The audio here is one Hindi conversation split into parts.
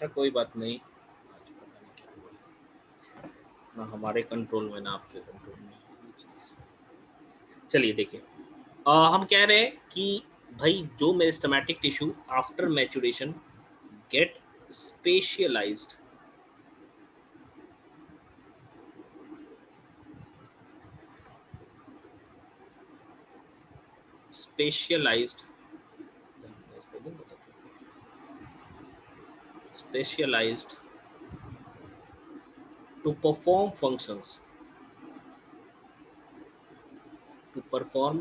अच्छा कोई बात नहीं, आज पता नहीं क्या हुआ, ना हमारे कंट्रोल में ना आपके कंट्रोल में। चलिए देखिए, हम कह रहे हैं कि भाई जो meristematic tissue after maturation get specialized, specialized specialized to perform functions, to perform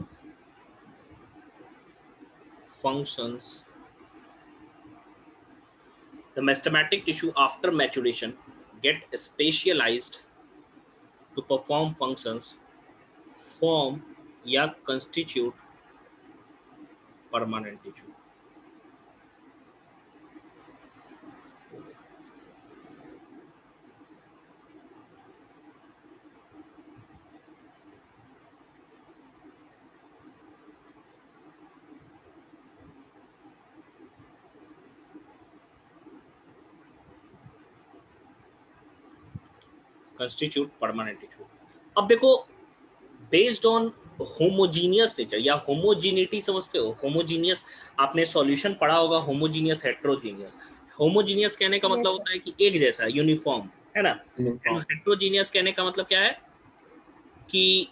functions. The meristematic tissue after maturation get specialized to perform functions, form या constitute permanent tissue. Constitute permanent tissue. अब देखो, बेस्ड ऑन होमोजीनियस नेचर या होमोजीनिटी, समझते हो? होमोजीनियस आपने सॉल्यूशन पढ़ा होगा, होमोजीनियस हेट्रोजीनियस। होमोजीनियस कहने का मतलब होता है कि एक जैसा, यूनिफॉर्म, है ना? एंड हेट्रोजीनियस कहने का मतलब क्या है कि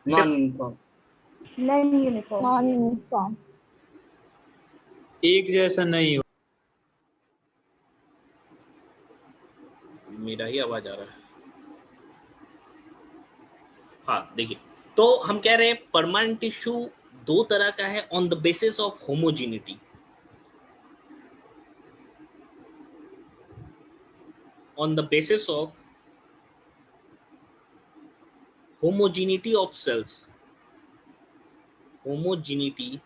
नॉन यूनिफॉर्म, नॉन यूनिफॉर्म, एक जैसा नहीं हो। मेरा ही आवाज आ रहा है। हाँ देखिए, तो हम कह रहे हैं परमानेंट टिश्यू दो तरह का है on the basis of homogeneity, on the basis of homogeneity of cells, homogeneity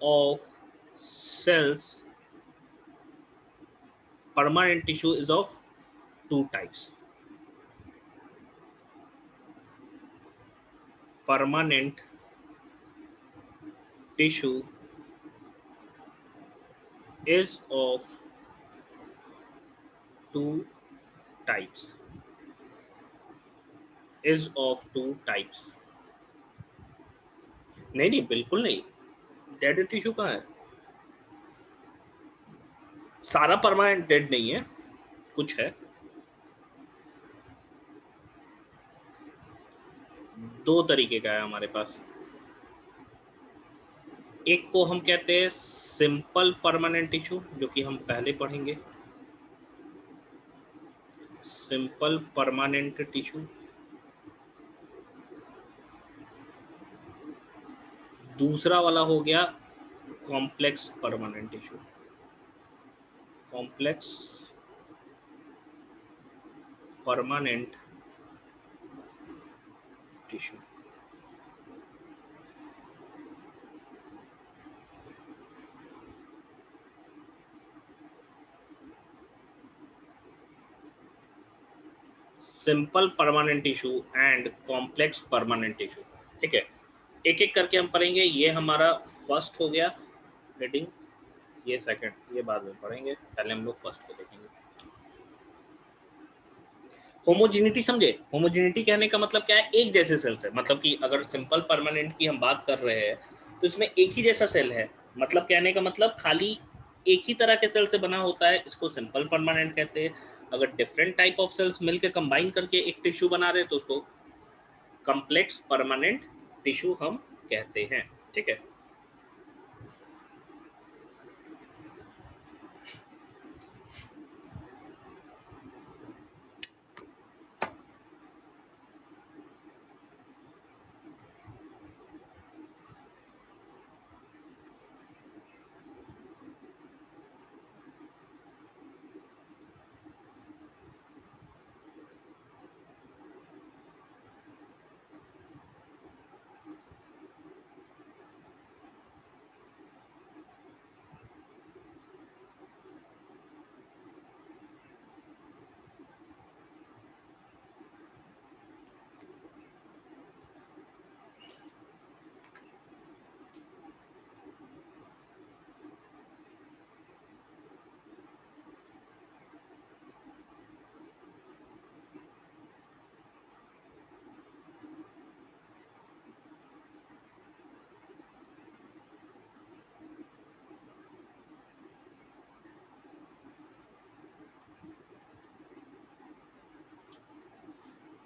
of cells. Permanent tissue is of two types. Permanent tissue is of two types. Is of two types. नहीं नहीं, बिल्कुल नहीं। डेड टिश्यू कहाँ है? सारा परमानेंट डेड नहीं है, कुछ है। दो तरीके का है हमारे पास। एक को हम कहते हैं सिंपल परमानेंट टिश्यू, जो कि हम पहले पढ़ेंगे, सिंपल परमानेंट टिश्यू। दूसरा वाला हो गया complex permanent tissue, complex permanent tissue. Simple permanent tissue and complex permanent tissue, ठीक है? एक एक करके हम पढ़ेंगे। ये हमारा फर्स्ट हो गया हेडिंग, ये सेकंड, ये बाद में पढ़ेंगे, पहले हम लोग फर्स्ट को देखेंगे। होमोजेनिटी समझे? होमोजेनिटी कहने का मतलब क्या है? एक जैसे सेल्स है। मतलब कि अगर सिंपल परमानेंट की हम बात कर रहे हैं तो इसमें एक ही जैसा सेल है। मतलब कहने का मतलब खाली एक ही तरह के सेल से बना होता है, इसको सिंपल परमानेंट कहते हैं। अगर डिफरेंट टाइप ऑफ सेल्स मिलकर कंबाइन करके एक टिश्यू बना रहे तो उसको कॉम्प्लेक्स परमानेंट टिश्यू हम कहते हैं, ठीक है?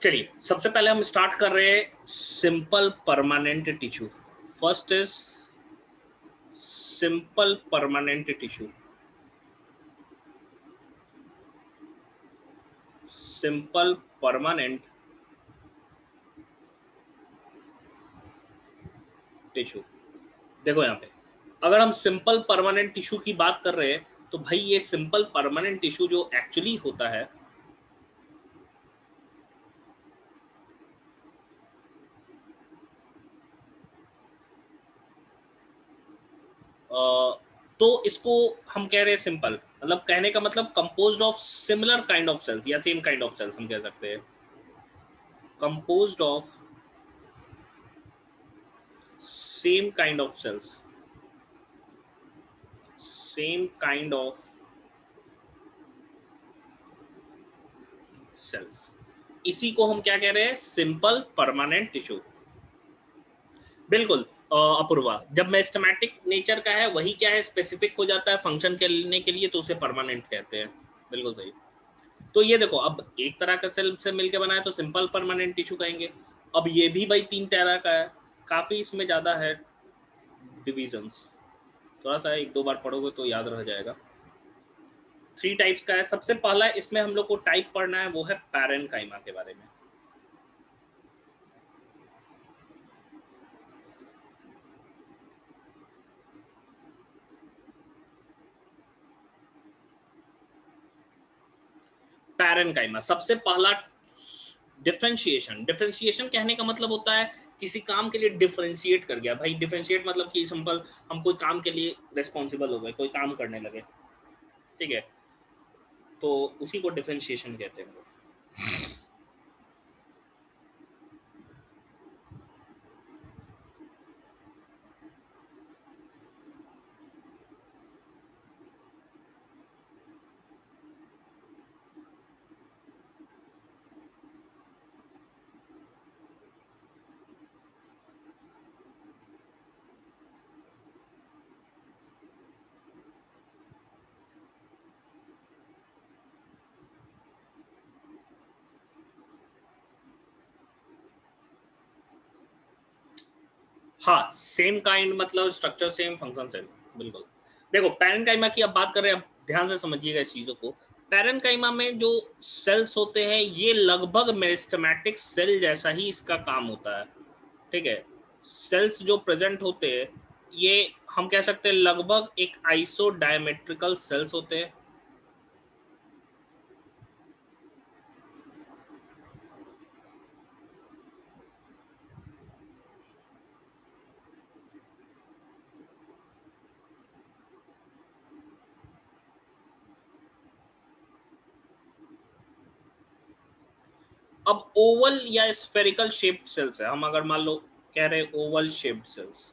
चलिए सबसे पहले हम स्टार्ट कर रहे हैं simple permanent tissue. First is simple permanent tissue. Simple permanent tissue. देखो यहाँ पे अगर हम सिंपल परमानेंट टिश्यू की बात कर रहे हैं तो भाई ये सिंपल परमानेंट टिश्यू जो एक्चुअली होता है तो इसको हम कह रहे हैं सिंपल, मतलब कहने का मतलब composed of similar kind of cells या सेम काइंड ऑफ सेल्स हम कह सकते हैं। Composed of same kind of cells, same kind of cells, इसी को हम क्या कह रहे हैं, सिंपल परमानेंट टिश्यू। बिल्कुल अपूर्वा, जब मेरिस्टेमेटिक नेचर का है वही क्या है, स्पेसिफिक हो जाता है फंक्शन करने के लिए तो उसे परमानेंट कहते हैं। बिल्कुल सही। तो ये देखो अब एक तरह का सेल से मिलकर बना है तो सिंपल परमानेंट टिश्यू कहेंगे। अब ये भी भाई 3 तरह का है, काफी इसमें ज्यादा है डिविजन्स, थोड़ा सा 1-2 बार पढ़ोगे तो याद रह जाएगा। 3 टाइप्स का है। सबसे पहला इसमें हम लोग को टाइप पढ़ना है वो है पैरेनकाइमा के बारे में। पैरेनकाइमा सबसे पहला डिफरेंशिएशन। डिफरेंशिएशन कहने का मतलब होता है किसी काम के लिए डिफरेंशिएट कर गया। भाई डिफरेंशिएट मतलब कि सिंपल हम कोई काम के लिए रिस्पॉन्सिबल हो गए, कोई काम करने लगे, ठीक है, तो उसी को डिफरेंशिएशन कहते हैं। हाँ, सेम काइंड मतलब स्ट्रक्चर सेम, फंक्शन सेम। बिल्कुल। देखो पैरेनकाइमा की अब बात कर रहे हैं, अब ध्यान से समझिएगा इस चीजों को। पैरेनकाइमा में जो सेल्स होते हैं ये लगभग मेरिस्टेमेटिक सेल जैसा ही इसका काम होता है, ठीक है। सेल्स जो प्रेजेंट होते हैं ये हम कह सकते हैं लगभग एक आइसो डायमेट्रिकल सेल्स होते हैं। अब ओवल या स्फेरिकल शेप्ड सेल्स है, हम अगर मान लो कह रहे ओवल शेप्ड सेल्स,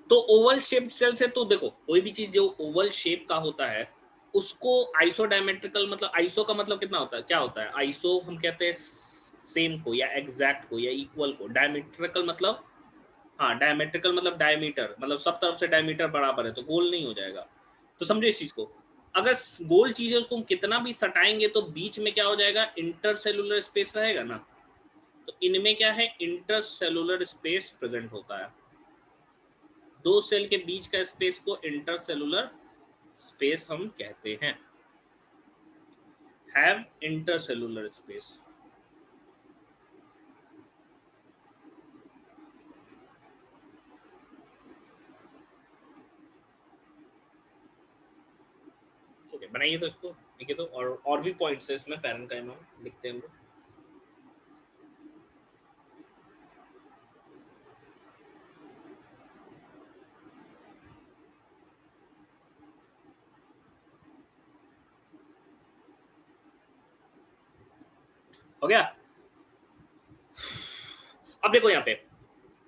तो ओवल शेप्ड सेल्स है तो देखो कोई भी चीज जो ओवल शेप का होता है उसको आइसो डायमेट्रिकल, मतलब आइसो का मतलब कितना होता है, क्या होता है आइसो, हम कहते हैं सेम को या एग्जैक्ट को या इक्वल को। डायमेट्रिकल मतलब, हाँ डायमेट्रिकल मतलब डायमीटर, मतलब सब तरफ से डायमीटर बराबर है तो गोल नहीं हो जाएगा। तो समझो इस चीज को, अगर गोल चीज है उसको हम कितना भी सटाएंगे तो बीच में क्या हो जाएगा, इंटरसेलुलर स्पेस रहेगा ना। तो इनमें क्या है, इंटरसेलुलर स्पेस प्रेजेंट होता है। दो सेल के बीच का स्पेस को इंटरसेलुलर स्पेस हम कहते हैं, हैव इंटरसेलुलर स्पेस। ओके बनाइए तो इसको, ठीक है। तो और भी पॉइंट्स है इसमें पैरेनकाइमा में, लिखते हैं हम लोग। हो गया। अब देखो यहाँ पे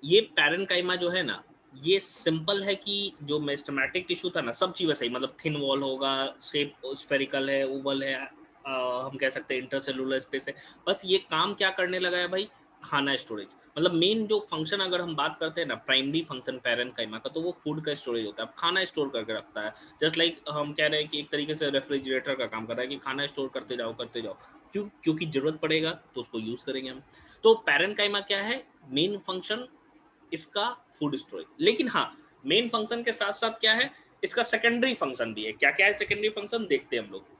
ये पैरेनकाइमा जो है ना ये सिंपल है कि जो मेरिस्टेमेटिक टिश्यू था ना सब चीज़ वैसे ही, मतलब थिन वॉल होगा, शेप स्फेरिकल है, ओवल है, हम कह सकते हैं इंटरसेलुलर स्पेस है। बस ये काम क्या करने लगा है भाई, खाना स्टोरेज, मतलब मेन जो फंक्शन अगर हम बात करते हैं ना प्राइमरी फंक्शन पैरेन्काइमा का, तो वो फूड का स्टोरेज होता है, खाना स्टोर करके रखता है। जस्ट लाइक हम कह रहे हैं कि एक तरीके से रेफ्रिजरेटर का काम कर रहा है कि खाना स्टोर करते जाओ करते जाओ, क्योंकि जरूरत पड़ेगा तो उसको यूज करेंगे हम। तो पैरेन्काइमा क्या है, मेन फंक्शन इसका फूड स्टोरेज। लेकिन हाँ, मेन फंक्शन के साथ साथ क्या है, इसका सेकेंडरी फंक्शन भी है। क्या क्या है सेकेंडरी फंक्शन, देखते हैं हम लोग।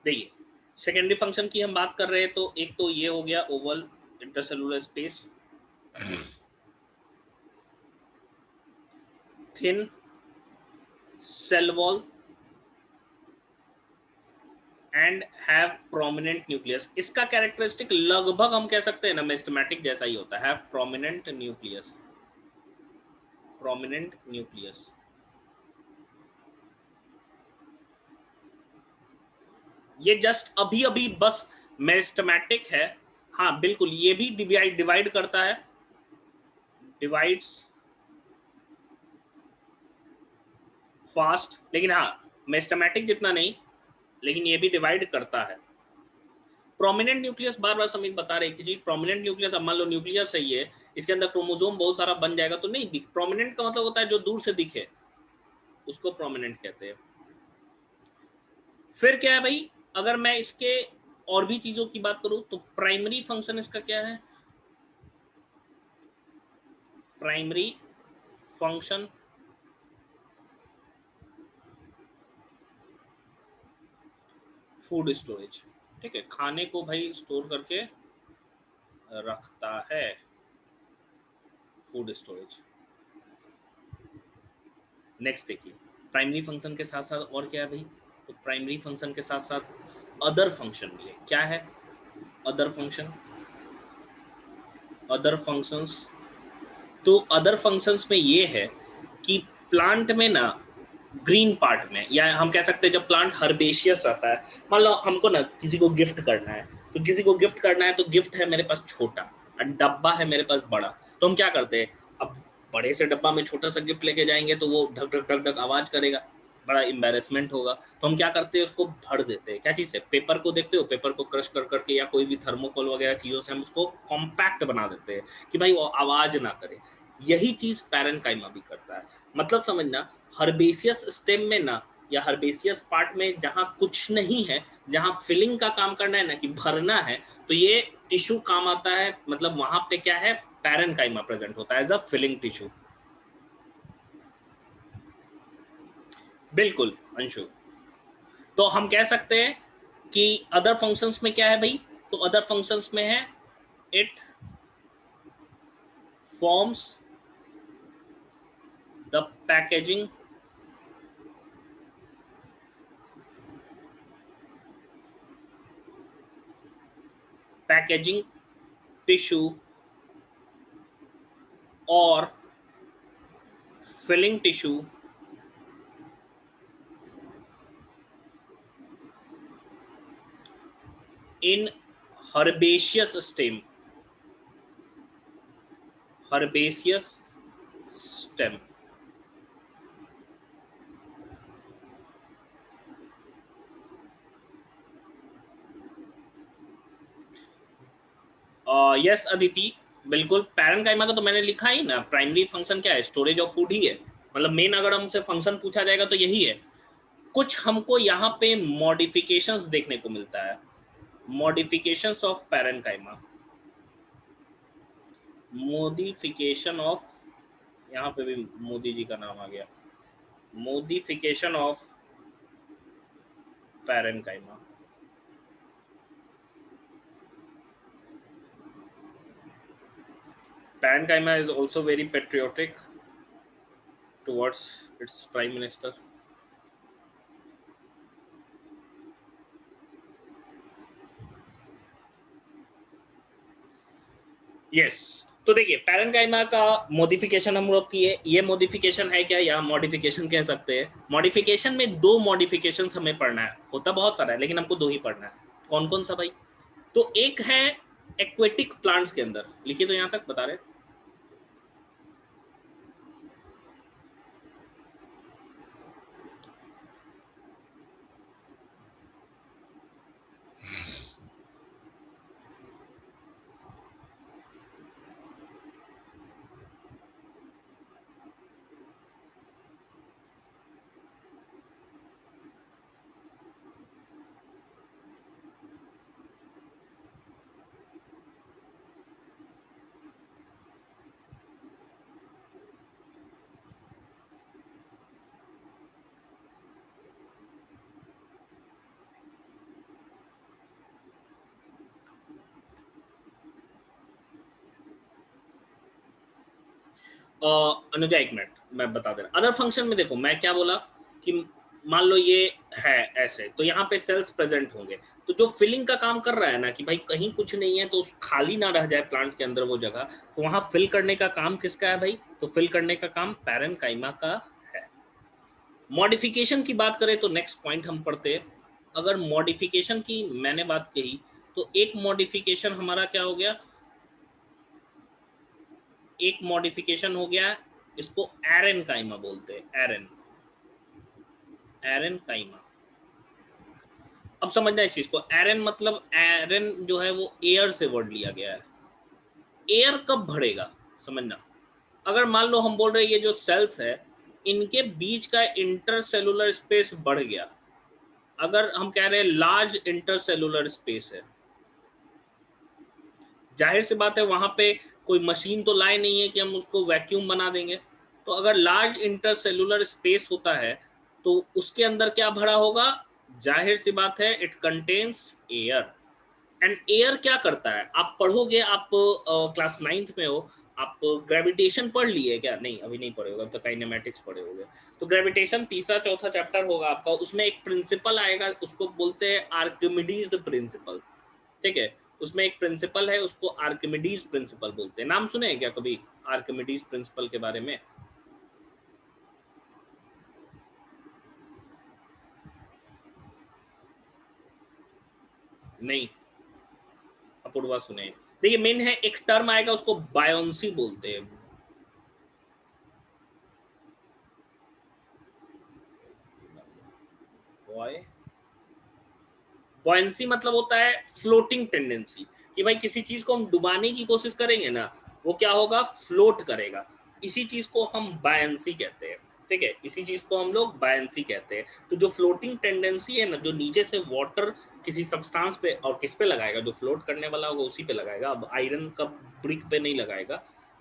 देखिए, सेकेंडरी फंक्शन की हम बात कर रहे हैं तो एक तो ये हो गया oval intercellular space, thin cell wall and have prominent nucleus. इसका कैरेक्टरिस्टिक लगभग हम कह सकते हैं ना मेरिस्टेमेटिक जैसा ही होता है, have prominent nucleus, prominent nucleus. ये जस्ट अभी अभी बस मेरिस्टेमेटिक है। हाँ बिल्कुल, ये भी डिवाइड करता है, डिवाइड्स फास्ट, लेकिन हाँ मेरिस्टेमेटिक जितना नहीं, लेकिन ये भी डिवाइड करता है। प्रोमिनेंट न्यूक्लियस, बार बार समीर बता रहे कि प्रोमिनेंट न्यूक्लियस, अब मान लो न्यूक्लियस सही है, इसके अंदर क्रोमोसोम बहुत सारा बन जाएगा तो नहीं दिख। प्रोमिनेंट का मतलब होता है जो दूर से दिखे, उसको प्रोमिनेंट कहते हैं। फिर क्या है भाई, अगर मैं इसके और भी चीजों की बात करूं तो प्राइमरी फंक्शन इसका क्या है, प्राइमरी फंक्शन फूड स्टोरेज। ठीक है, खाने को भाई स्टोर करके रखता है, फूड स्टोरेज। नेक्स्ट देखिए, प्राइमरी फंक्शन के साथ साथ और क्या है भाई, तो प्राइमरी फंक्शन के साथ साथ अदर फंक्शन भी है। क्या है अदर फंक्शन, अदर फंक्शंस, तो अदर फंक्शंस में ये है कि प्लांट में ना ग्रीन पार्ट में, या हम कह सकते हैं जब प्लांट हर्बेशियस रहता है, मान लो हमको ना किसी को गिफ्ट करना है, तो किसी को गिफ्ट करना है तो गिफ्ट है मेरे पास छोटा और डब्बा है मेरे पास बड़ा, तो हम क्या करते हैं, अब बड़े से डब्बा में छोटा सा गिफ्ट लेके जाएंगे तो वो ढक ढक ढक ढक आवाज करेगा, बड़ा एम्बेरसमेंट होगा, तो हम क्या करते हैं उसको भर देते हैं। क्या चीज़ से, पेपर को देखते हो, पेपर को क्रश कर करके या कोई भी थर्मोकोल वगैरह चीज़ों से हम उसको कॉम्पैक्ट बना देते हैं कि भाई वो आवाज ना करे। यही चीज पैरेन्काइमा भी करता है। मतलब समझना, हर्बेसियस स्टेम में ना, या हर्बेसियस पार्ट में जहां कुछ नहीं है, जहां फिलिंग का काम करना है ना कि भरना है, तो ये टिश्यू काम आता है। मतलब वहां पे क्या है, पैरेन्काइमा प्रेजेंट होता है एज अ फिलिंग टिश्यू। बिल्कुल अंशु, तो हम कह सकते हैं कि अदर फंक्शंस में क्या है भाई, तो अदर फंक्शंस में है it forms the packaging packaging tissue और filling tissue in herbaceous stem, herbaceous stem। Yes Aditi, बिल्कुल पैरेन्काइमा का तो मैंने लिखा ही ना, प्राइमरी फंक्शन क्या है, स्टोरेज ऑफ फूड ही है। मतलब मेन अगर हमसे फंक्शन पूछा जाएगा तो यही है। कुछ हमको यहाँ पे मॉडिफिकेशंस देखने को मिलता है, modifications of parenchyma, modification of, यहाँ पे भी मोदी जी का नाम आ गया, modification of parenchyma. Parenchyma is also very patriotic towards its prime minister. Yes, तो देखिए पैरेन्काइमा का मॉडिफिकेशन हम लोग किए, ये मॉडिफिकेशन है क्या, या मॉडिफिकेशन कह सकते हैं। मॉडिफिकेशन में दो मॉडिफिकेशन हमें पढ़ना है, होता बहुत सारा है लेकिन हमको दो ही पढ़ना है। कौन कौन सा भाई, तो एक है एक्वेटिक प्लांट्स के अंदर, लिखिए तो यहाँ तक बता रहे, अनुजा एक मिनट मैं बता दे रहा। अदर फंक्शन में देखो मैं क्या बोला कि मान लो ये है ऐसे, तो यहाँ पे सेल्स प्रेजेंट होंगे, तो जो फिलिंग का काम कर रहा है ना कि भाई कहीं कुछ नहीं है तो खाली ना रह जाए प्लांट के अंदर वो जगह, तो वहां फिल करने का काम किसका है भाई? तो फिल करने का काम पैरेन्काइमा का है। मॉडिफिकेशन की बात करें तो नेक्स्ट पॉइंट हम पढ़ते हैं। अगर मॉडिफिकेशन की मैंने बात कही तो एक मॉडिफिकेशन हमारा क्या हो गया, एक मॉडिफिकेशन हो गया, इसको एरेनकाइमा बोलते हैं। एरेनकाइमा। अब समझना इस चीज को, एरेन मतलब एरेन जो है वो एयर से वर्ड लिया गया है। एयर कब भरेगा समझना, अगर मान लो हम बोल रहे हैं ये जो सेल्स है इनके बीच का इंटरसेलुलर स्पेस बढ़ गया, अगर हम कह रहे हैं लार्ज इंटरसेलुलर स्पेस है, जाहिर सी बात है वहां पे कोई मशीन तो लाए नहीं है कि हम उसको वैक्यूम बना देंगे, तो अगर लार्ज इंटरसेलुलर स्पेस होता है तो उसके अंदर क्या भरा होगा, जाहिर सी बात है it contains air. And air क्या करता है, आप पढ़ोगे, आप क्लास 9th में हो, आप ग्रेविटेशन पढ़ लिए क्या? नहीं अभी नहीं पढ़े होगा, तो काइनेमेटिक्स पढ़े होगे। तो ग्रेविटेशन तीसरा चौथा चैप्टर होगा आपका, उसमें एक प्रिंसिपल आएगा, उसको बोलते हैं आर्किमिडीज प्रिंसिपल। ठीक है, उसमें एक प्रिंसिपल है उसको आर्किमिडीज प्रिंसिपल बोलते हैं। नाम सुने हैं क्या कभी आर्किमिडीज प्रिंसिपल के बारे में? नहीं, अपूर्वा सुने। देखिए मेन है, एक टर्म आएगा उसको बायोन्सी बोलते हैं। बॉयंसी मतलब होता है फ्लोटिंग टेंडेंसी, कि भाई किसी चीज को हम डुबाने की कोशिश करेंगे ना वो क्या होगा, फ्लोट करेगा। इसी चीज को हम बायंसी कहते हैं। ठीक है, इसी चीज को हम लोग बायंसी कहते हैं। तो जो फ्लोटिंग टेंडेंसी है ना, जो नीचे से वाटर किसी सब्सटेंस पे और किस पे लगाएगा, जो फ्लोट करने वाला होगा उसी पे लगाएगा, अब आयरन का ब्रिक पे नहीं लगाएगा।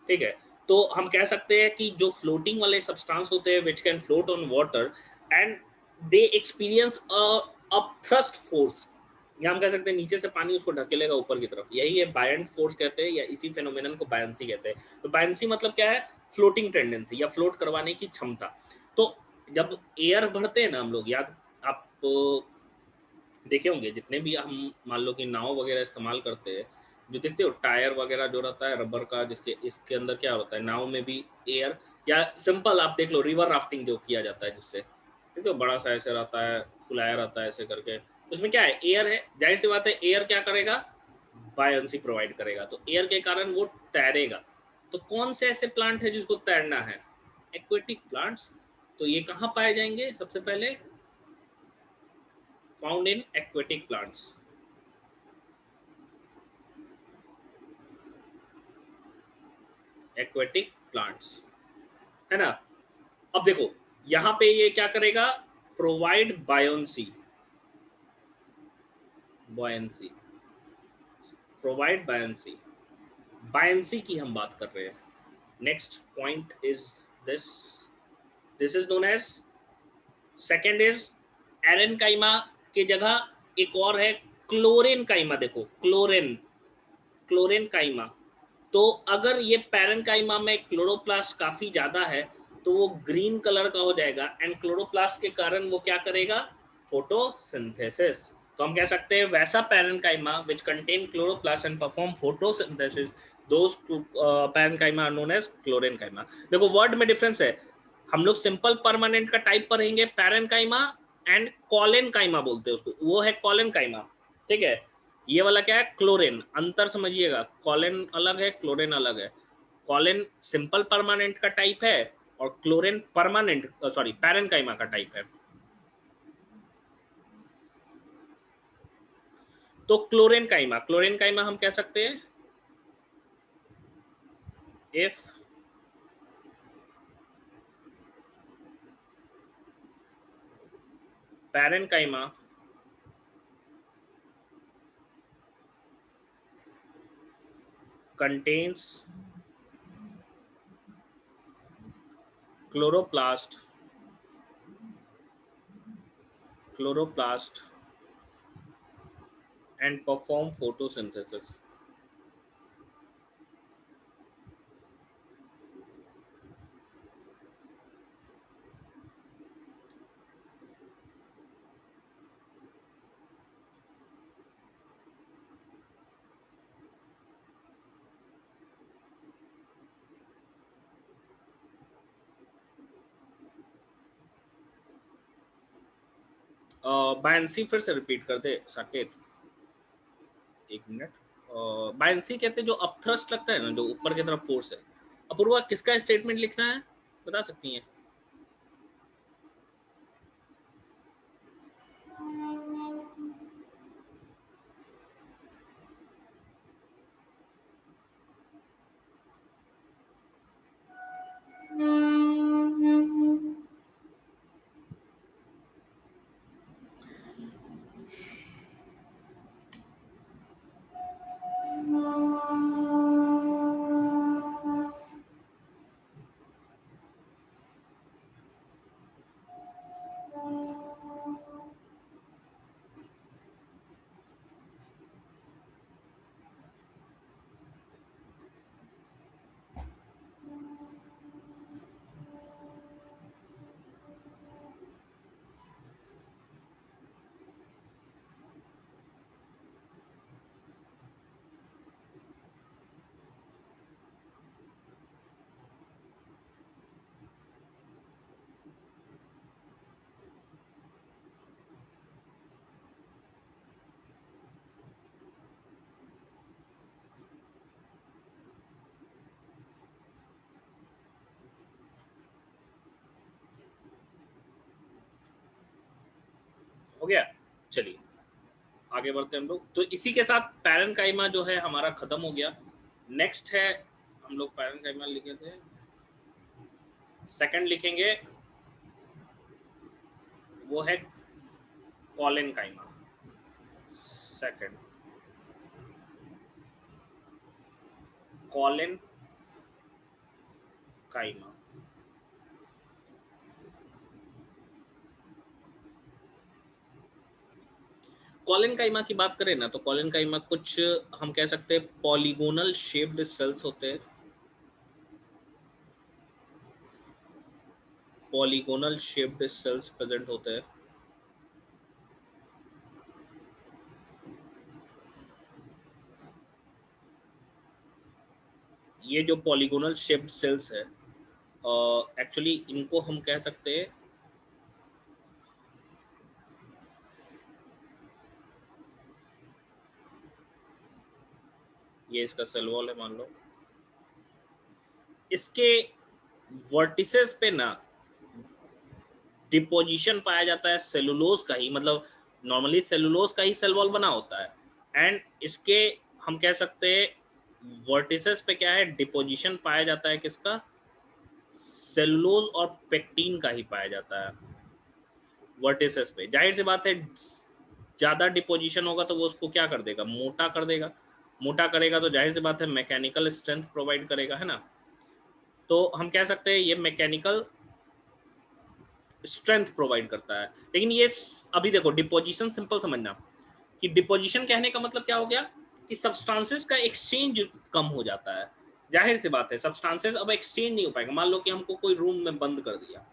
ठीक है, तो हम कह सकते हैं कि जो फ्लोटिंग वाले सब्सटेंस होते हैं which can float on water and they experience a thrust force, या हम कह सकते हैं नीचे से पानी उसको ढकेलेगा ऊपर की तरफ, यही है बायंट फोर्स कहते हैं, या इसी फेनोमेनन को बायंसी कहते हैं। तो बायंसी मतलब क्या है, फ्लोटिंग टेंडेंसी या फ्लोट करवाने की क्षमता। तो जब एयर भरते हैं ना हम लोग, याद आप देखे होंगे जितने भी हम मान लो कि नाव वगैरह इस्तेमाल करते हैं, जो देखते हो टायर वगैरह जो रहता है रबर का, जिसके इसके अंदर क्या होता है, नाव में भी एयर, या सिंपल आप देख लो रिवर राफ्टिंग जो किया जाता है जिससे, ठीक है, बड़ा सा ऐसे रहता है, फुलाया रहता है ऐसे करके, उसमें क्या है, एयर है, जाहिर सी बात है एयर क्या करेगा, बायंसी प्रोवाइड करेगा, तो एयर के कारण वो तैरेगा। तो कौन से ऐसे प्लांट है जिसको तैरना है, एक्वेटिक प्लांट्स। तो ये कहाँ पाए जाएंगे, सबसे पहले found in aquatic plants. Aquatic plants है ना। अब देखो यहां पे ये क्या करेगा, provide buoyancy, buoyancy, provide buoyancy, buoyancy की हम बात कर रहे हैं। Next point is this, this is known as, second is aerenchyma की जगह एक और है क्लोरेनकाइमा। देखो क्लोरेन, क्लोरेनकाइमा। तो अगर ये पैरेन्काइमा में क्लोरोप्लास्ट काफी ज्यादा है तो वो ग्रीन कलर का हो जाएगा, एंड क्लोरोप्लास्ट के कारण वो क्या करेगा, फोटोसिंथेसिस। तो हम कह सकते हैं वैसा parenchyma which contain chloroplast and perform photosynthesis, those parenchyma are known as chlorenchyma. देखो वर्ड में डिफरेंस है, हम लोग सिंपल परमानेंट का टाइप पढ़ेंगे पैरेन्काइमा, एंड कॉलेनकाइमा बोलते हैं उसको, वो है कॉलेनकाइमा। ठीक है, ये वाला क्या है, क्लोरेन, अंतर समझिएगा, कॉलेन अलग है क्लोरेन अलग है। कॉलेन सिंपल परमानेंट का टाइप है और क्लोरेन परमानेंट सॉरी पैरेन्काइमा का टाइप है। तो क्लोरेनकाइमा, क्लोरेनकाइमा हम कह सकते हैं if parenchyma contains chloroplast, chloroplast and perform photosynthesis। Buoyancy फिर से रिपीट कर दे साकेत, एक मिनट। बायंसी कहते हैं जो अपथ्रस्ट लगता है ना, जो ऊपर की तरफ फोर्स है। अपूर्वा किसका स्टेटमेंट लिखना है, बता सकती हैं? हो गया, चलिए आगे बढ़ते हैं हम लोग। तो इसी के साथ पैरेनकाइमा जो है हमारा खत्म हो गया। नेक्स्ट है, हम लोग पैरेनकाइमा लिखे थे, सेकंड लिखेंगे वो है कॉलेनकाइमा। Second collenchyma. कॉलेनकाइमा की बात करें ना, तो कॉलेनकाइमा कुछ हम कह सकते हैं पॉलीगोनल शेप्ड सेल्स होते हैं। पॉलीगोनल शेप्ड सेल्स प्रेजेंट होते हैं। ये जो पॉलीगोनल शेप्ड सेल्स है, एक्चुअली इनको हम कह सकते हैं, ये इसका सेल वॉल है मान लो, इसके वर्टिसेस पे ना डिपोजिशन पाया जाता है सेलुलोज का ही, मतलब नॉर्मली सेलुलोज का ही सेल वॉल बना होता है। एंड इसके हम कह सकते हैं वर्टिसेस पे क्या है, डिपोजिशन पाया जाता है किसका, सेलुलोज और पेक्टिन का ही पाया जाता है वर्टिसेस पे। जाहिर सी बात है ज़्यादा डिपोजिशन होगा तो वो उसको क्या कर देगा, मोटा कर देगा। मोटा करेगा तो जाहिर सी बात है मैकेनिकल स्ट्रेंथ प्रोवाइड करेगा, है ना। तो हम कह सकते हैं ये मैकेनिकल स्ट्रेंथ प्रोवाइड करता है। लेकिन ये अभी देखो डिपोजिशन सिंपल समझना कि डिपोजिशन कहने का मतलब क्या हो गया कि सब्सटेंसेस का एक्सचेंज कम हो जाता है। जाहिर सी बात है सब्सटेंसेस अब एक्सचेंज नहीं हो पाएगा। मान लो कि हमको कोई रूम में बंद कर दिया,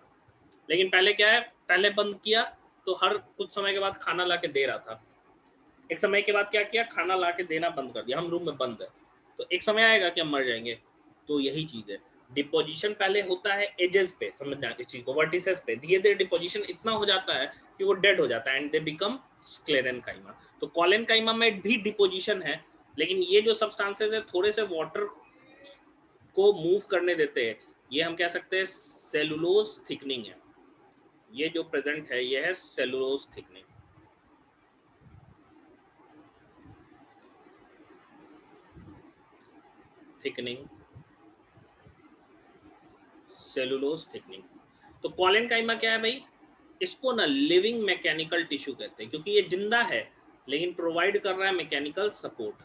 लेकिन पहले क्या है, पहले बंद किया तो हर कुछ समय के बाद खाना ला के दे रहा था। एक समय के बाद क्या किया, खाना ला के देना बंद कर दिया, हम रूम में बंद है, तो एक समय आएगा कि हम मर जाएंगे। तो यही चीज है, डिपोजिशन पहले होता है एजेस पे, समझना इस चीज को, वर्टिसेस पे धीरे धीरे डिपोजिशन इतना हो जाता है कि वो डेड हो जाता है एंड दे बिकम स्क्लेरेनकाइमा। तो कॉलेनकाइमा में भी डिपोजिशन है, लेकिन ये जो सब्सटेंसेस है थोड़े से वाटर को मूव करने देते हैं। ये हम कह सकते हैं सेलुलोज थिकनिंग है। ये जो प्रेजेंट है ये है cellulose thickening. Thickening, cellulose thickening. तो कॉलेनकाइमा क्या है भाई, इसको ना लिविंग मैकेनिकल टिश्यू कहते हैं, क्योंकि ये जिंदा है लेकिन प्रोवाइड कर रहा है मैकेनिकल सपोर्ट।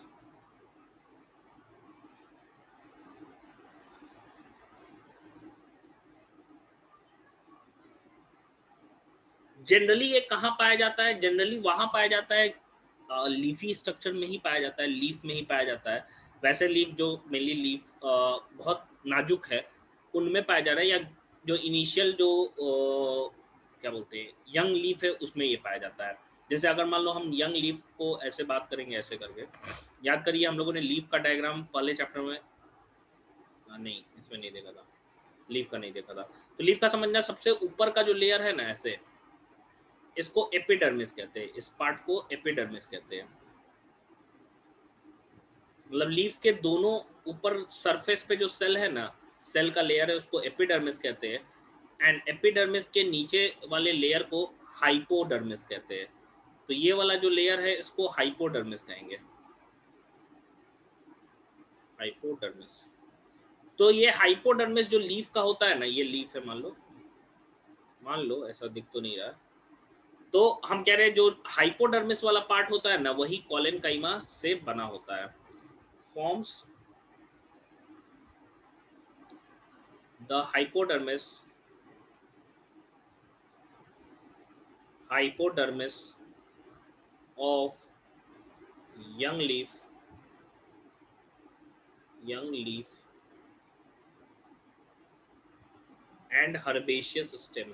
जनरली ये कहाँ पाया जाता है, जनरली वहां पाया जाता है लीफी स्ट्रक्चर में ही पाया जाता है, लीफ में ही पाया जाता है। वैसे लीफ जो मेनली लीफ बहुत नाजुक है उनमें पाया जा रहा है, या जो इनिशियल जो क्या बोलते हैं यंग लीफ है उसमें ये पाया जाता है। जैसे अगर मान लो हम यंग लीफ को ऐसे बात करेंगे, ऐसे करके याद करिए, हम लोगों ने लीफ का डायग्राम पहले चैप्टर में नहीं, इसमें नहीं देखा था, लीफ का नहीं देखा था। तो लीफ का समझना, सबसे ऊपर का जो लेयर है ना, ऐसे इसको एपिडर्मिस कहते हैं, इस पार्ट को एपिडर्मिस कहते हैं। मतलब लीफ के दोनों ऊपर सरफेस पे जो सेल है ना, सेल का लेयर है, उसको एपिडर्मिस कहते हैं। एंड एपिडर्मिस के नीचे वाले लेयर को हाइपोडर्मिस कहते हैं। तो ये वाला जो लेयर है इसको हाइपोडर्मिस कहेंगे, हाइपोडर्मिस। तो ये हाइपोडर्मिस जो लीफ का होता है ना, ये लीफ है मान लो ऐसा दिख तो नहीं रहा, तो हम कह रहे हैं जो हाइपोडर्मिस वाला पार्ट होता है ना, वही कोलेनकाइमा से बना होता है। Forms the hypodermis of young leaf and herbaceous stem,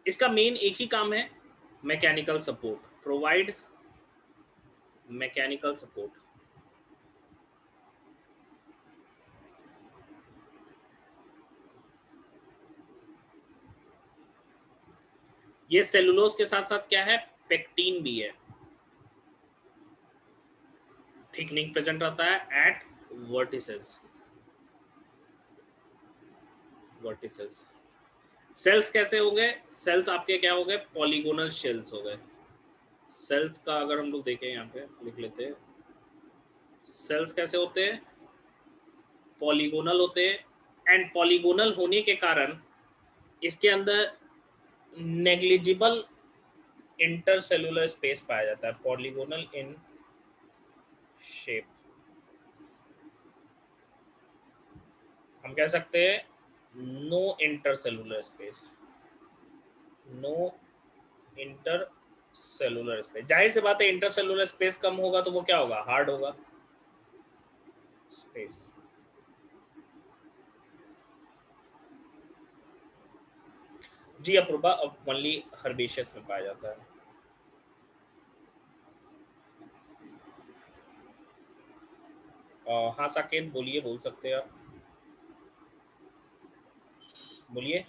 इसका मेन एक ही काम है, mechanical support, provide mechanical support. ये सेलुलोज के साथ साथ क्या है, पेक्टिन भी है। थिकनिंग प्रेजेंट रहता है एट वर्टिसेस। सेल्स कैसे हो गए, सेल्स आपके क्या हो गए, पॉलीगोनल शेल्स हो गए। सेल्स का अगर हम लोग देखें, यहाँ पे लिख लेते हैं, सेल्स कैसे होते हैं, पॉलीगोनल होते हैं। एंड पॉलीगोनल होने के कारण इसके अंदर नेग्लिजिबल इंटरसेलुलर स्पेस पाया जाता है, पॉलीगोनल इन शेप। हम कह सकते हैं no intercellular space, no intercellular space. जाहिर सी बात है इंटरसेलुलर स्पेस कम होगा तो वो क्या होगा, हार्ड होगा स्पेस। जी अप्रूबा, अब ओनली हर्बेशियस में पाया जाता है। हाँ साकेत बोलिए, बोल सकते हैं आप, बोलिए।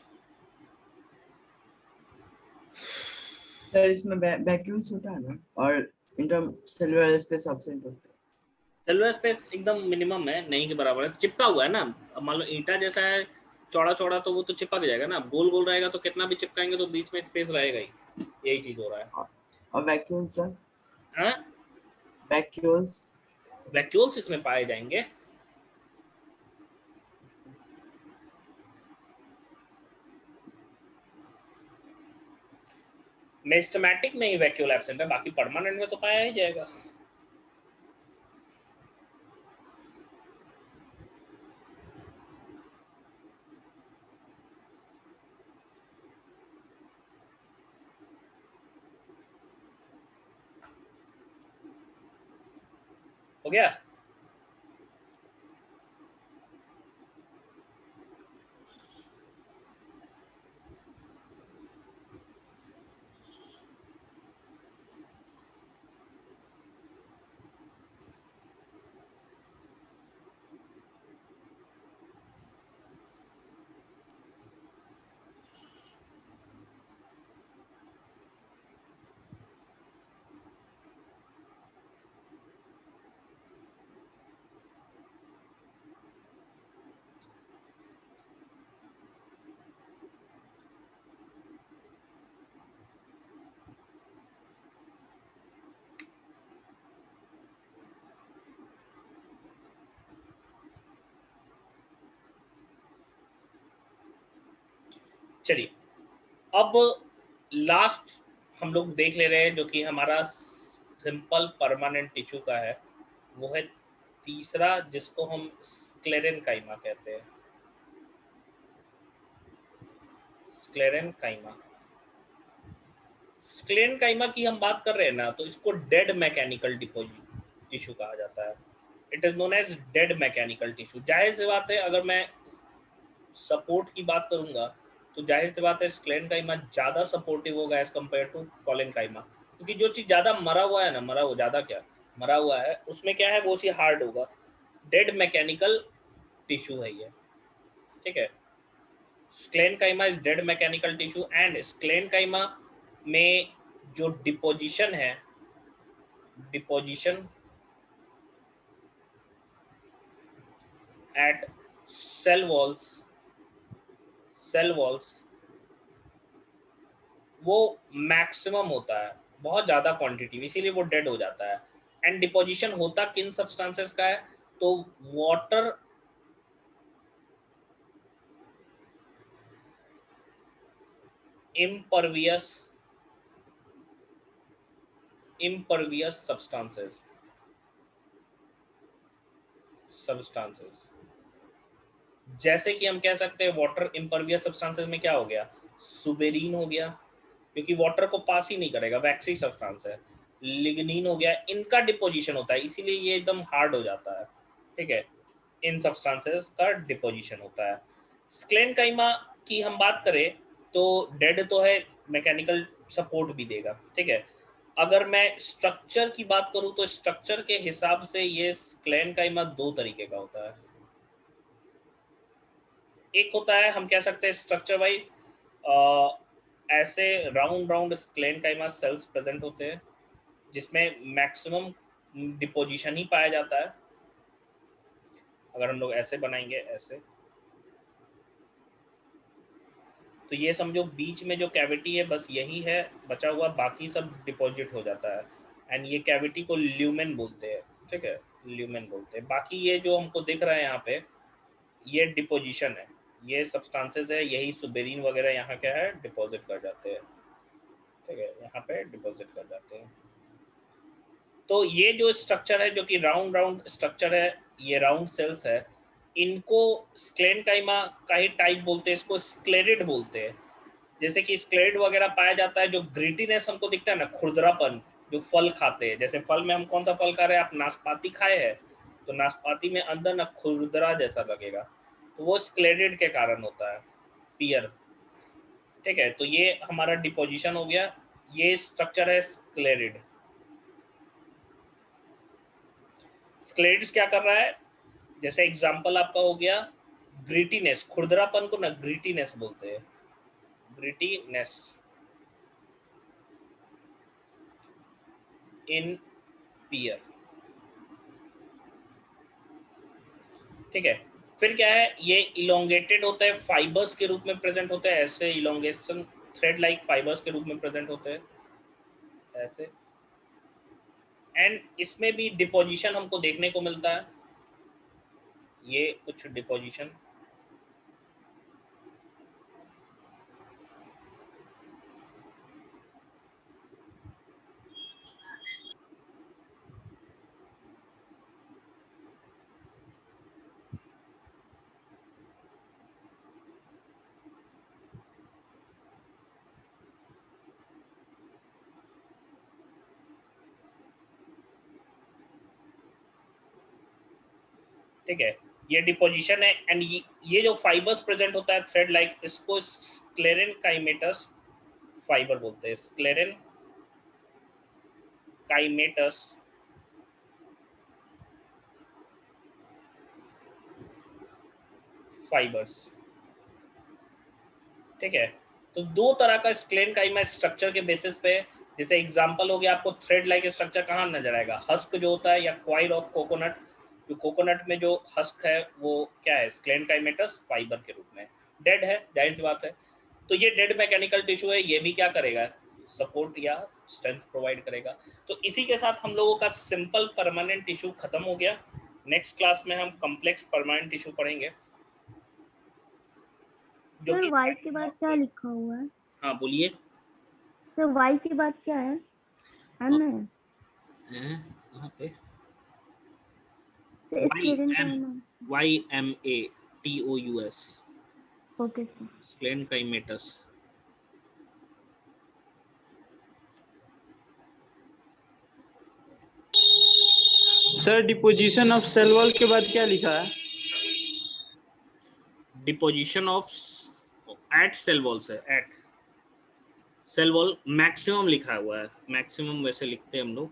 सर इसमें वैक्यूम्स होता है ना, और इंटरसेलुलर स्पेस एब्सेंट होता है। सेलुलर स्पेस एकदम मिनिमम है, नहीं के बराबर है, चिपका हुआ है ना। अब मान लो ईंटा जैसा है, चौड़ा चौड़ा, तो वो तो चिपक जाएगा ना। गोल गोल रहेगा तो कितना भी चिपकाएंगे तो बीच में स्पेस रहेगा ही, यही चीज हो रहा है। और वैक्यूम्स सर, हाँ, वैक्यूल्स वैक्यूल्स इसमें पाए जाएंगे। मेरिस्टेमेटिक में ही वैक्यूल एब्सेंट है, बाकी परमानेंट में तो पाया ही जाएगा। हो गया। चलिए अब लास्ट हम लोग देख ले रहे हैं, जो कि हमारा सिंपल परमानेंट टिश्यू का है, वो है तीसरा, जिसको हम स्क्लेरेनकाइमा कहते हैं। स्क्लेरेनकाइमा, स्क्लेरेनकाइमा की हम बात कर रहे हैं ना, तो इसको डेड मैकेनिकल टिश्यू कहा जाता है। It is known as dead mechanical tissue. जाहिर सी बात है, अगर मैं सपोर्ट की बात करूंगा तो जाहिर सी बात है स्क्लेरेनकाइमा ज़्यादा सपोर्टिव होगा एज कम्पेयर टू कोलेनकाइमा, क्योंकि जो चीज़ ज़्यादा मरा हुआ है ना, मरा हुआ ज़्यादा क्या मरा हुआ है, उसमें क्या है, वो चीज़ हार्ड होगा। डेड मैकेनिकल टिश्यू है ये। ठीक है। Sclerenchyma is dead mechanical tissue and sclerenchyma में जो डिपोजिशन है, डिपोजिशन एट सेल वॉल्स वो मैक्सिमम होता है, बहुत ज्यादा क्वांटिटी, इसीलिए वो डेड हो जाता है। एंड डिपोजिशन होता किन सब्सटेंसेस का है, तो वाटर impervious substances, जैसे कि हम कह सकते हैं वाटर इम्परवियस सब्सटेंसेस में क्या हो गया, सुबेरीन हो गया, क्योंकि वाटर को पास ही नहीं करेगा, वैक्सी सब्सटेंस है। लिग्निन हो गया, इनका डिपोजिशन होता है, इसीलिए ये एकदम हार्ड हो जाता है। ठीक है, इन सब्सटेंसेस का डिपोजिशन होता है। स्क्लेनकाइमा की हम बात करें तो डेड तो है, मैकेनिकल सपोर्ट भी देगा। ठीक है, अगर मैं स्ट्रक्चर की बात करूं तो स्ट्रक्चर के हिसाब से ये स्क्लेनकाइमा दो तरीके का होता है। एक होता है, हम कह सकते हैं स्ट्रक्चर वाइज ऐसे राउंड स्क्लेनकाइमा सेल्स प्रेजेंट होते हैं जिसमें मैक्सिमम डिपोजिशन ही पाया जाता है। अगर हम लोग ऐसे बनाएंगे, ऐसे, तो ये समझो बीच में जो कैविटी है बस यही है बचा हुआ, बाकी सब डिपॉजिट हो जाता है। एंड ये कैविटी को ल्यूमेन बोलते हैं। ठीक है, ल्यूमेन बोलते हैं। बाकी ये जो हमको दिख रहा है यहाँ पे, ये डिपोजिशन है, ये सब्सटेंसेस है, यही सुबेरीन वगैरह यहाँ क्या है, डिपॉजिट कर जाते हैं। ठीक है, यहाँ पे डिपॉजिट कर जाते हैं। तो ये जो स्ट्रक्चर है जो कि राउंड स्ट्रक्चर है, ये राउंड सेल्स है, इनको स्क्लेनकाइमा का ही टाइप बोलते हैं, इसको स्क्लेरिड बोलते हैं। जैसे कि स्क्लेरिड वगैरह पाया जाता है, जो ग्रिटीनेस हमको दिखता है ना, खुरदरापन, जो फल खाते हैं, जैसे फल में हम कौन सा फल खा रहे हैं, आप नाशपाती खाए हैं तो नाशपाती में अंदर ना खुरदरा जैसा लगेगा, तो वो स्क्लेरिड के कारण होता है, पियर। ठीक है, तो ये हमारा डिपोजिशन हो गया, ये स्ट्रक्चर है स्क्लेरिड। स्क्लेरिड्स क्या कर रहा है, जैसे एग्जांपल आपका हो गया ग्रिटीनेस, खुरदरापन को ना ग्रिटीनेस बोलते हैं, ग्रिटीनेस इन पियर। ठीक है, फिर क्या है, ये इलोंगेटेड होता है, फाइबर्स के रूप में प्रेजेंट होता है, ऐसे इलोंगेशन थ्रेड लाइक फाइबर्स के रूप में प्रेजेंट होते हैं, ऐसे। एंड इसमें भी डिपोजिशन हमको देखने को मिलता है, ये कुछ डिपोजिशन। ठीक है, ये डिपोजिशन है। एंड ये जो फाइबर्स प्रेजेंट होता है थ्रेड लाइक, इसको स्क्लेरेन काइमेटस फाइबर बोलते हैं, स्क्लेरेन काइमेटस फाइबर्स। ठीक है, तो दो तरह का स्क्लेनकाइमा स्ट्रक्चर के बेसिस पे, जैसे एग्जांपल हो गया, आपको थ्रेड लाइक स्ट्रक्चर कहाँ नजर आएगा, हस्क जो होता है, या क्वाइल ऑफ कोकोनट, जो कोकोनट में जो हस्क है वो क्या है, स्क्लेनकाइमेटस फाइबर के रूप में। डेड है, जाहिर सी बात है, तो ये डेड मैकेनिकल टिश्यू है, ये भी क्या करेगा, सपोर्ट या स्ट्रेंथ प्रोवाइड करेगा। तो इसी के साथ हम लोगों का सिंपल परमानेंट टिश्यू खत्म हो गया। नेक्स्ट क्लास में हम कॉम्प्लेक्स परमानेंट टिश्यू पढ़ेंगे, जो सर कि वाई के बाद क्या लिखा हुआ है? हाँ बोलिए। सर वाई के बाद क्या है? एम है? यहाँ पे तो स्क्लेरन का एम है। YMATOUS, okay sir. Sclerenchymatous. Sir deposition of cell wall के बाद क्या लिखा है? Deposition of at cell wall से, एट सेल वॉल मैक्सिमम लिखा हुआ है, मैक्सिमम वैसे लिखते हैं हम लोग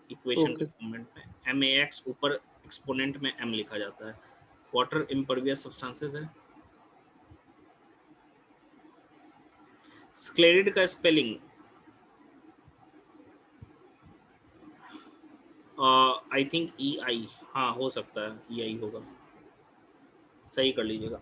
इक्वेशन के फॉर्मेट में, MAX ऊपर एक्सपोनेंट में M लिखा जाता है। वाटर इम्परवियस सब्सटेंसेस है, स्क्लेरिड का स्पेलिंग आई थिंक EI, हाँ हो सकता है EI होगा, सही कर लीजिएगा।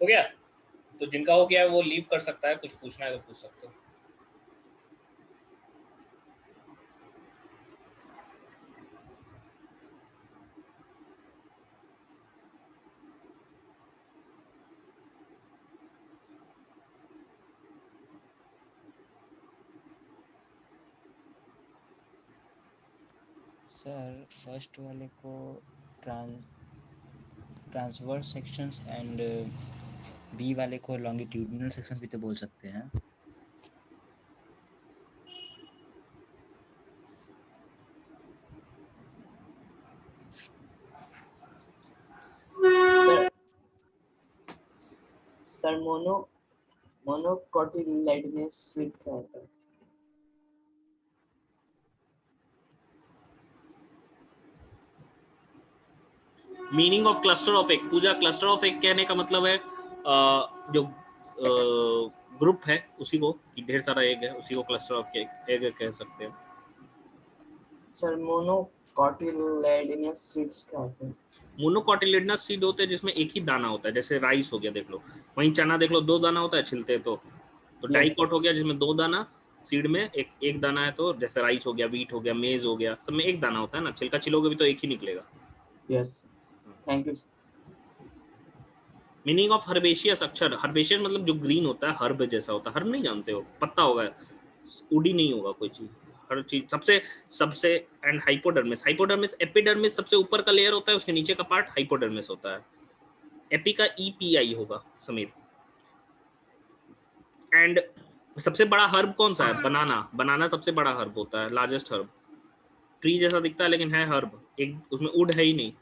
हो गया? तो जिनका हो गया वो लीव कर सकता है, कुछ पूछना है तो पूछ सकते हो। सर फर्स्ट वाले को ट्रांसवर्स सेक्शंस एंड बी वाले को लॉन्गिट्यूडिनल सेक्शन भी तो बोल सकते हैं। सर मोनोकोटिलाइडनेस सीड क्या होता है? Meaning of cluster of egg, Puja cluster of egg कहने का मतलब है जो ग्रुप है उसी को, कि ढेर सारा एग है उसी को क्लस्टर ऑफ एग कह सकते हैं। सर मोनोकोटिलाइडनेस सीड्स क्या होते हैं? मोनोकोटिलिडनस सीड होते हैं जिसमें एक ही दाना होता है, जैसे राइस हो गया देख लो, वहीं चना देख लो 2 दाना होता है छिलते तो डाइकॉट हो गया जिसमें 2 दाना, सीड में एक दाना है, तो जैसे राइस हो गया, व्हीट हो गया, मेज हो गया, सब में एक दाना होता है ना, छिलका छिलोगे भी तो एक ही निकलेगा। Yes, thank you. Meaning of herbaceous अक्षर, हर्बेशियस मतलब जो ग्रीन होता है, हर्ब जैसा होता है, हर्ब नहीं जानते हो, पत्ता होगा, उड़ी नहीं होगा कोई चीज, हर चीज सबसे एंड हाइपोडर्मिस एपिडर्मिस सबसे ऊपर का लेयर होता है, उसके नीचे का पार्ट हाइपोडर्मिस होता है। एपी का EPI होगा समीर। एंड सबसे बड़ा हर्ब कौन सा है? बनाना सबसे बड़ा हर्ब होता है, लार्जेस्ट हर्ब, ट्री जैसा दिखता है लेकिन है हर्ब, एक उसमें वुड है ही नहीं,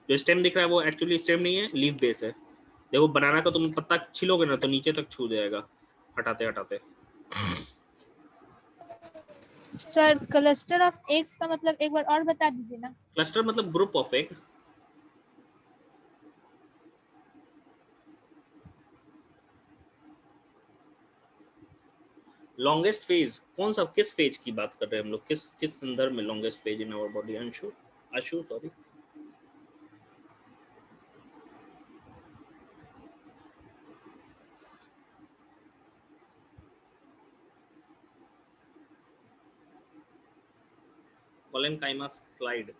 जो स्टेम दिख रहा है वो एक्चुअली स्टेम नहीं है, लीफ बेस है। देखो बनाना का तुम पत्ता छिलोगे ना तो नीचे तक छू जाएगा हटाते हटाते। सर क्लस्टर ऑफ एग्स का मतलब एक बार और बता दीजिए ना। क्लस्टर मतलब group of egg. Longest phase कौन सा, किस फेज की बात कर रहे हैं हम लोग, किस संदर्भ में longest phase in our body? Ashu sorry, collenchyma slide.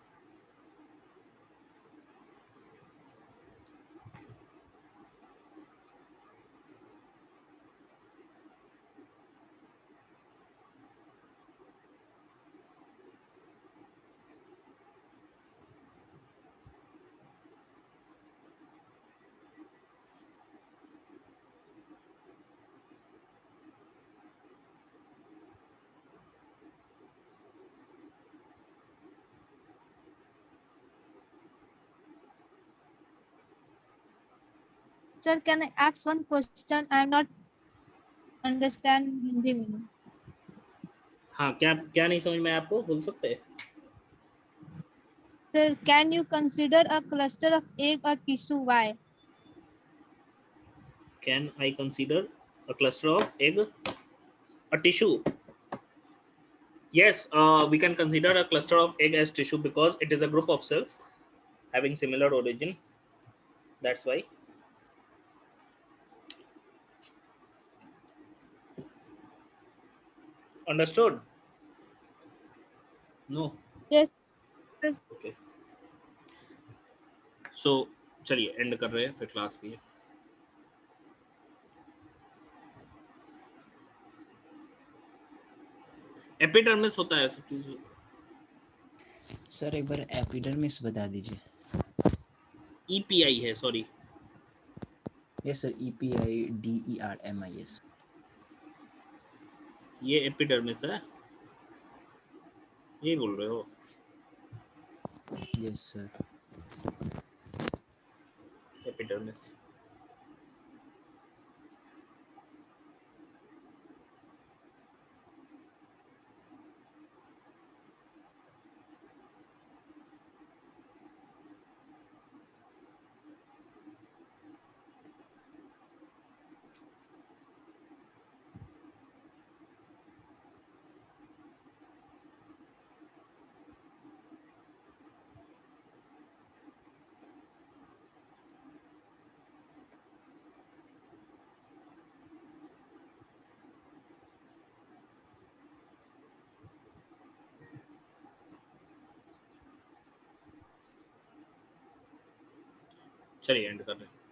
Sir can I ask one question? I am not understand Hindi meaning. हाँ, क्या नहीं समझ में आया आपको, बोल सकते हैं? Sir, can you consider a cluster of egg or tissue? Why? Can I consider a cluster of egg a tissue? Yes, we can consider a cluster of egg as tissue because it is a group of cells having similar origin. That's why. Understood? No. Yes. Okay. So चलिए एंड कर रहे हैं फिर क्लास भी है. एपिडर्मिस होता है प्लीज. सर एक बार एपिडर्मिस बता दीजिए. ईपीआई है सॉरी. Yes sir EPIDERMIS. ये एपिडर्मिस है. ये बोल रहे हो. Yes sir. एपिडर्मिस. चलिए एंड कर रहे हैं.